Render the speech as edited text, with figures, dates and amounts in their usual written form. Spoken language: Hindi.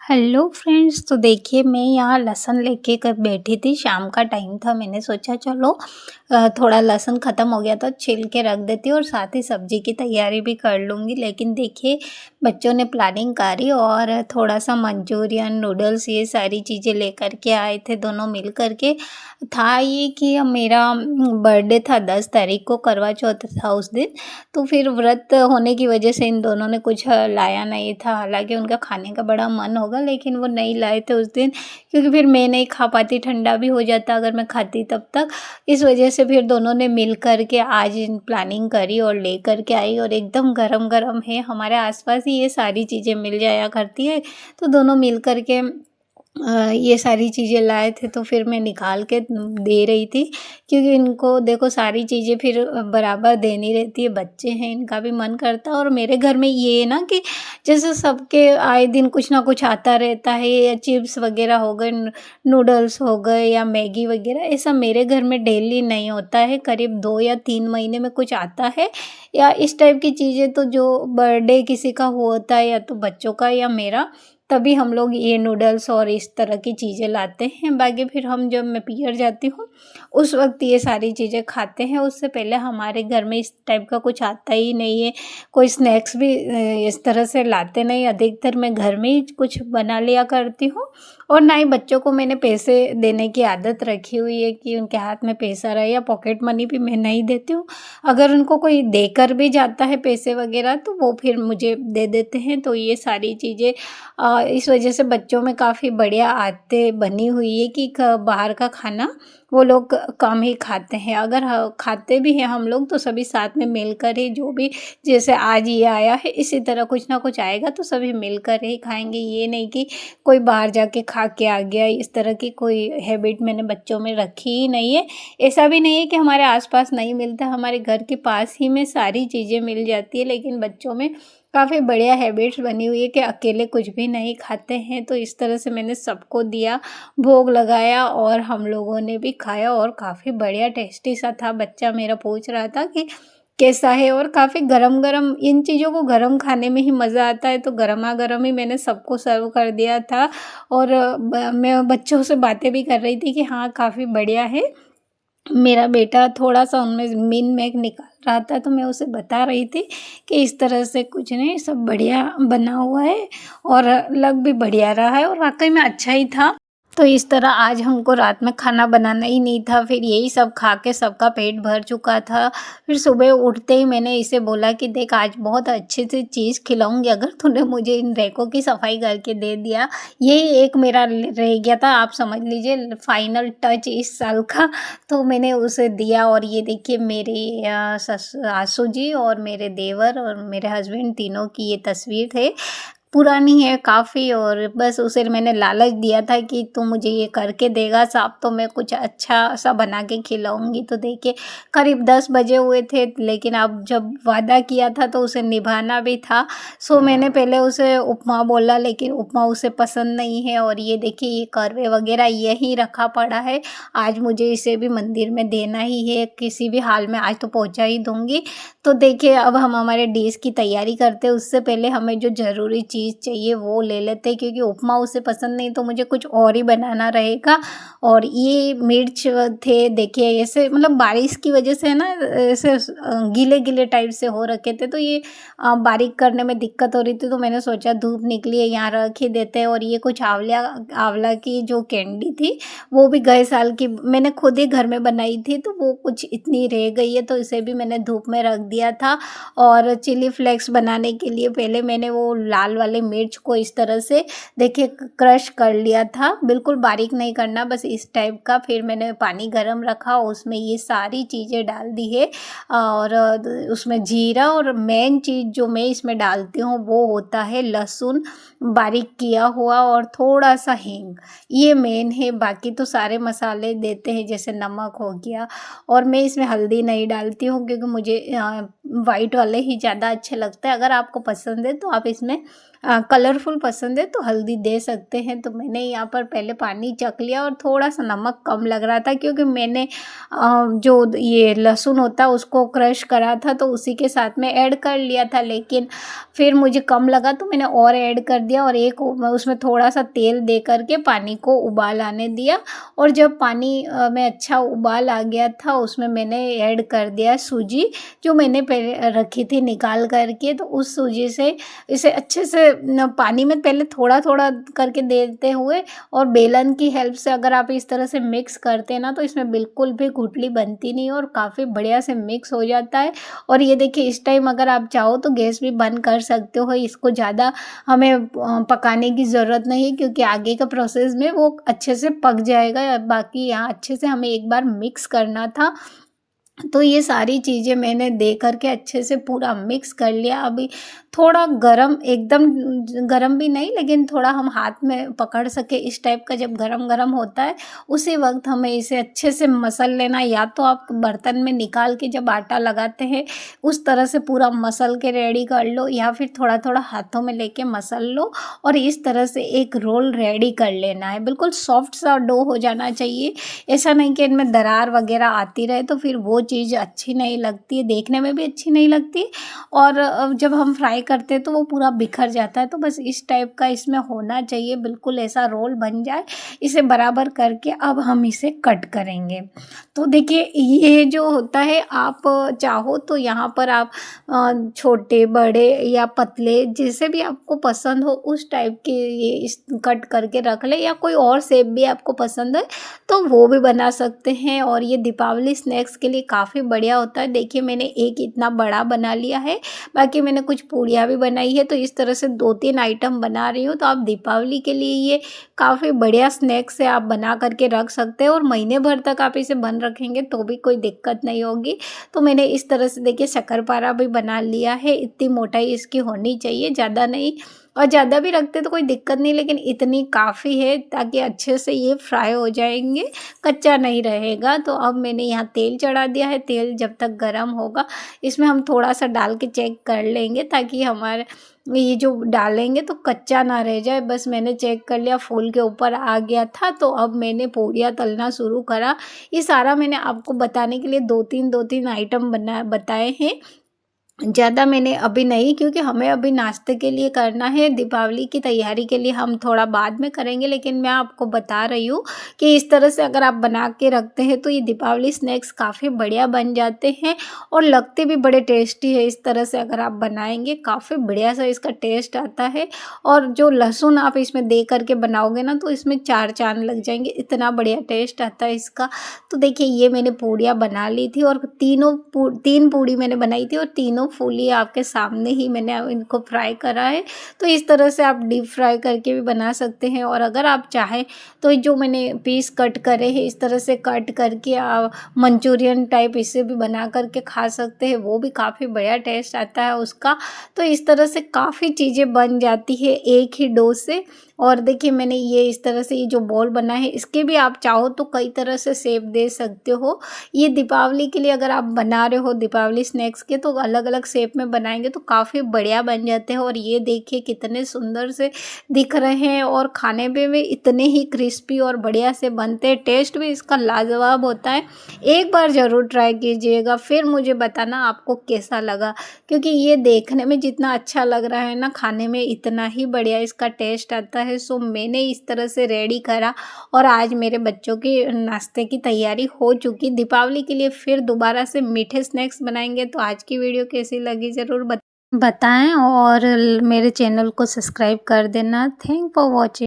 Hello friends. तो देखिए मैं यहाँ लहसुन लेके कर बैठी थी। शाम का टाइम था, मैंने सोचा चलो थोड़ा लहसुन ख़त्म हो गया तो छील के रख देती हूँ और साथ ही सब्जी की तैयारी भी कर लूँगी। लेकिन देखिए बच्चों ने प्लानिंग करी और थोड़ा सा मंचूरियन नूडल्स ये सारी चीज़ें लेकर के आए थे दोनों मिल कर के। था ये कि मेरा बर्थडे था 10 तारीख को, करवा चौथ था उस दिन। तो फिर व्रत होने की वजह से इन दोनों ने कुछ लाया नहीं था। हालाँकि उनका खाने का बड़ा मन होगा लेकिन वो नहीं लाए थे उस दिन, क्योंकि फिर मैं नहीं खा पाती, ठंडा भी हो जाता अगर मैं खाती तब तक। इस वजह से फिर दोनों ने मिल कर के आज प्लानिंग करी और ले कर के आई और एकदम गरम-गरम है। हमारे आस-पास ही ये सारी चीज़ें मिल जाया करती है, तो दोनों मिल कर के ये सारी चीज़ें लाए थे। तो फिर मैं निकाल के दे रही थी, क्योंकि इनको देखो सारी चीज़ें फिर बराबर देनी रहती है। बच्चे हैं, इनका भी मन करता है और मेरे घर में ये है ना कि जैसे सबके आए दिन कुछ ना कुछ आता रहता है, या चिप्स वगैरह हो गए, नूडल्स हो गए या मैगी वगैरह, ऐसा मेरे घर में डेली नहीं होता है। करीब 2 या 3 महीने में कुछ आता है या इस टाइप की चीज़ें। तो जो बर्थडे किसी का होता है या तो बच्चों का या मेरा, तभी हम लोग ये नूडल्स और इस तरह की चीज़ें लाते हैं। बाकी फिर हम जब मैं पियर जाती हूँ उस वक़्त ये सारी चीज़ें खाते हैं। उससे पहले हमारे घर में इस टाइप का कुछ आता ही नहीं है। कोई स्नैक्स भी इस तरह से लाते नहीं। अधिकतर मैं घर में ही कुछ बना लिया करती हूँ और ना ही बच्चों को मैंने पैसे देने की आदत रखी हुई है कि उनके हाथ में पैसा रहे, या पॉकेट मनी भी मैं नहीं देती हूँ। अगर उनको कोई देकर भी जाता है पैसे वग़ैरह तो वो फिर मुझे दे देते हैं। तो ये सारी चीज़ें इस वजह से बच्चों में काफ़ी बढ़िया आदतें बनी हुई है कि बाहर का खाना वो लोग कम ही खाते हैं। अगर खाते भी हैं हम लोग तो सभी साथ में मिलकर ही, जो भी जैसे आज ये आया है इसी तरह कुछ ना कुछ आएगा तो सभी मिलकर ही खाएंगे। ये नहीं कि कोई बाहर जाके खा के आ गया, इस तरह की कोई हैबिट मैंने बच्चों में रखी ही नहीं है। ऐसा भी नहीं है कि हमारे आसपास नहीं मिलता, हमारे घर के पास ही में सारी चीज़ें मिल जाती है। लेकिन बच्चों में काफ़ी बढ़िया हैबिट्स बनी हुई है कि अकेले कुछ भी नहीं खाते हैं। तो इस तरह से मैंने सबको दिया, भोग लगाया और हम लोगों ने भी खाया और काफ़ी बढ़िया टेस्टी सा था। बच्चा मेरा पूछ रहा था कि कैसा है, और काफ़ी गरम-गरम, इन चीज़ों को गरम खाने में ही मज़ा आता है। तो गरमा-गरम ही मैंने सबको सर्व कर दिया था और मैं बच्चों से बातें भी कर रही थी कि हाँ, काफ़ी बढ़िया है। मेरा बेटा थोड़ा-सा उनमें मीन मेक निकाल रहा था तो मैं उसे बता रही थी कि इस तरह से कुछ नहीं, सब बढ़िया बना हुआ है और लग भी बढ़िया रहा है और वाक़ई में अच्छा ही था। तो इस तरह आज हमको रात में खाना बनाना ही नहीं था, फिर यही सब खा के सबका पेट भर चुका था। फिर सुबह उठते ही मैंने इसे बोला कि देख, आज बहुत अच्छी सी चीज़ खिलाऊँगी अगर तूने मुझे इन रैकों की सफाई करके दे दिया। यही एक मेरा रह गया था, आप समझ लीजिए फाइनल टच इस साल का। तो मैंने उसे दिया और ये देखिए मेरे सासू जी और मेरे देवर और मेरे हस्बैंड तीनों की ये तस्वीर थे। पुरानी है काफ़ी और बस उसे मैंने लालच दिया था कि तू मुझे ये करके देगा साहब तो मैं कुछ अच्छा सा बना के खिलाऊँगी। तो देखिए करीब 10 बजे हुए थे, लेकिन अब जब वादा किया था तो उसे निभाना भी था। सो मैंने पहले उसे उपमा बोला, लेकिन उपमा उसे पसंद नहीं है और ये देखिए ये करवे वग़ैरह यहीं रखा पड़ा है। आज मुझे इसे भी मंदिर में देना ही है, किसी भी हाल में आज तो पहुँचा ही दूँगी। तो देखिए अब हम हमारे डिश की तैयारी करते हैं, उससे पहले हमें जो ज़रूरी चीज़ चाहिए वो ले लेते हैं, क्योंकि उपमा उसे पसंद नहीं तो मुझे कुछ और ही बनाना रहेगा। और ये मिर्च थे देखिए, ऐसे मतलब बारिश की वजह से ना ऐसे गीले-गीले टाइप से हो रखे थे, तो ये बारीक करने में दिक्कत हो रही थी। तो मैंने सोचा धूप निकली है यहाँ रख ही देते हैं। और ये कुछ आंवला की जो कैंडी थी वो भी गए साल की मैंने खुद ही घर में बनाई थी, तो वो कुछ इतनी रह गई है तो इसे भी मैंने धूप में रख दिया था। और चिली फ्लेक्स बनाने के लिए पहले मैंने वो लाल वाले मिर्च को इस तरह से देखिए क्रश कर लिया था, बिल्कुल बारीक नहीं करना, बस इस टाइप का। फिर मैंने पानी गरम रखा, उसमें ये सारी चीज़ें डाल दी है और उसमें जीरा, और मेन चीज़ जो मैं इसमें डालती हूँ वो होता है लहसुन बारीक किया हुआ और थोड़ा सा हींग, ये मेन है। बाकी तो सारे मसाले देते हैं, जैसे नमक हो गया, और मैं इसमें हल्दी नहीं डालती हूँ क्योंकि मुझे वाइट वाले ही ज़्यादा अच्छे लगते हैं। अगर आपको पसंद है तो आप इसमें कलरफुल पसंद है तो हल्दी दे सकते हैं। तो मैंने यहाँ पर पहले पानी चख लिया और थोड़ा-सा नमक कम लग रहा था, क्योंकि मैंने जो ये लहसुन होता है उसको क्रश करा था तो उसी के साथ में ऐड कर लिया था, लेकिन फिर मुझे कम लगा तो मैंने और ऐड कर दिया और एक उसमें थोड़ा-सा तेल दे कर के पानी को उबाल आने दिया। और जब पानी में अच्छा उबाल आ गया था, उसमें मैंने ऐड कर दिया सूजी, जो मैंने पहले रखी थी निकाल कर के। तो उस सूजी से इसे अच्छे से पानी में पहले थोड़ा-थोड़ा करके देते हुए और बेलन की हेल्प से अगर आप इस तरह से मिक्स करते हैं ना, तो इसमें बिल्कुल भी गुठली बनती नहीं है और काफ़ी बढ़िया से मिक्स हो जाता है। और ये देखिए, इस टाइम अगर आप चाहो तो गैस भी बंद कर सकते हो, इसको ज़्यादा हमें पकाने की ज़रूरत नहीं है, क्योंकि आगे का प्रोसेस में वो अच्छे से पक जाएगा। बाकी यहाँ अच्छे से हमें एक बार मिक्स करना था। तो ये सारी चीज़ें मैंने दे कर के अच्छे से पूरा मिक्स कर लिया। अभी थोड़ा गरम, एकदम गरम भी नहीं, लेकिन थोड़ा हम हाथ में पकड़ सके इस टाइप का जब गरम-गरम होता है, उसी वक़्त हमें इसे अच्छे से मसल लेना। या तो आप बर्तन में निकाल के जब आटा लगाते हैं उस तरह से पूरा मसल के रेडी कर लो, या फिर थोड़ा-थोड़ा हाथों में लेके मसल लो और इस तरह से एक रोल रेडी कर लेना है। बिल्कुल सॉफ्ट सा डो हो जाना चाहिए, ऐसा नहीं कि इनमें दरार वग़ैरह आती रहे, तो फिर वो चीज़ अच्छी नहीं लगती है, देखने में भी अच्छी नहीं लगती। और जब हम फ्राई करते हैं तो वो पूरा बिखर जाता है। तो बस इस टाइप का इसमें होना चाहिए, बिल्कुल ऐसा रोल बन जाए। इसे बराबर करके अब हम इसे कट करेंगे। तो देखिए, ये जो होता है, आप चाहो तो यहाँ पर आप छोटे, बड़े या पतले, जैसे भी आपको पसंद हो उस टाइप के ये इस कट करके रख लें, या कोई और शेप भी आपको पसंद है तो वो भी बना सकते हैं। और ये दीपावली स्नैक्स के लिए काफ़ी बढ़िया होता है। देखिए, मैंने एक इतना बड़ा बना लिया है, बाकी मैंने कुछ पूड़ियाँ भी बनाई है। तो इस तरह से 2-3 आइटम बना रही हूँ। तो आप दीपावली के लिए ये काफ़ी बढ़िया स्नैक्स है, आप बना करके रख सकते हैं और महीने भर तक आप इसे बन रखेंगे तो भी कोई दिक्कत नहीं होगी। तो मैंने इस तरह से देखिए शक्करपारा भी बना लिया है। इतनी मोटाई इसकी होनी चाहिए, ज़्यादा नहीं, और ज़्यादा भी रखते तो कोई दिक्कत नहीं, लेकिन इतनी काफ़ी है ताकि अच्छे से ये फ्राई हो जाएंगे, कच्चा नहीं रहेगा। तो अब मैंने यहाँ तेल चढ़ा दिया है। तेल जब तक गर्म होगा, इसमें हम थोड़ा सा डाल के चेक कर लेंगे, ताकि हमारे ये जो डालेंगे तो कच्चा ना रह जाए। बस मैंने चेक कर लिया, फूल के ऊपर आ गया था। तो अब मैंने पूड़ियाँ तलना शुरू करा। ये सारा मैंने आपको बताने के लिए 2-3 आइटम बताए हैं, ज़्यादा मैंने अभी नहीं, क्योंकि हमें अभी नाश्ते के लिए करना है। दीपावली की तैयारी के लिए हम थोड़ा बाद में करेंगे, लेकिन मैं आपको बता रही हूँ कि इस तरह से अगर आप बना के रखते हैं तो ये दीपावली स्नैक्स काफ़ी बढ़िया बन जाते हैं और लगते भी बड़े टेस्टी है। इस तरह से अगर आप बनाएंगे काफ़ी बढ़िया सा इसका टेस्ट आता है। और जो लहसुन आप इसमें दे करके बनाओगे ना, तो इसमें 4 चाँद लग जाएंगे, इतना बढ़िया टेस्ट आता है इसका। तो देखिए, ये मैंने पूड़ियाँ बना ली थी और 3 पूड़ी मैंने बनाई थी और तीनों फूली आपके सामने ही मैंने इनको फ्राई करा है। तो इस तरह से आप डीप फ्राई करके भी बना सकते हैं। और अगर आप चाहें तो जो मैंने पीस कट करे हैं, इस तरह से कट करके आप मंचूरियन टाइप इसे भी बना करके खा सकते हैं, वो भी काफ़ी बढ़िया टेस्ट आता है उसका। तो इस तरह से काफ़ी चीज़ें बन जाती है एक ही डो से। और देखिए, मैंने ये इस तरह से ये जो बॉल बना है, इसके भी आप चाहो तो कई तरह से शेप दे सकते हो। ये दीपावली के लिए अगर आप बना रहे हो दीपावली स्नैक्स के, तो अलग अलग शेप में बनाएंगे तो काफ़ी बढ़िया बन जाते हैं। और ये देखिए कितने सुंदर से दिख रहे हैं और खाने में भी इतने ही क्रिस्पी और बढ़िया से बनते हैं। टेस्ट भी इसका लाजवाब होता है। एक बार ज़रूर ट्राई कीजिएगा, फिर मुझे बताना आपको कैसा लगा, क्योंकि ये देखने में जितना अच्छा लग रहा है ना, खाने में इतना ही बढ़िया इसका टेस्ट आता है। सो मैंने इस तरह से रेडी करा और आज मेरे बच्चों की नाश्ते की तैयारी हो चुकी। दीपावली के लिए फिर दोबारा से मीठे स्नैक्स बनाएंगे। तो आज की वीडियो कैसी लगी ज़रूर बताएं और मेरे चैनल को सब्सक्राइब कर देना। Thank for watching.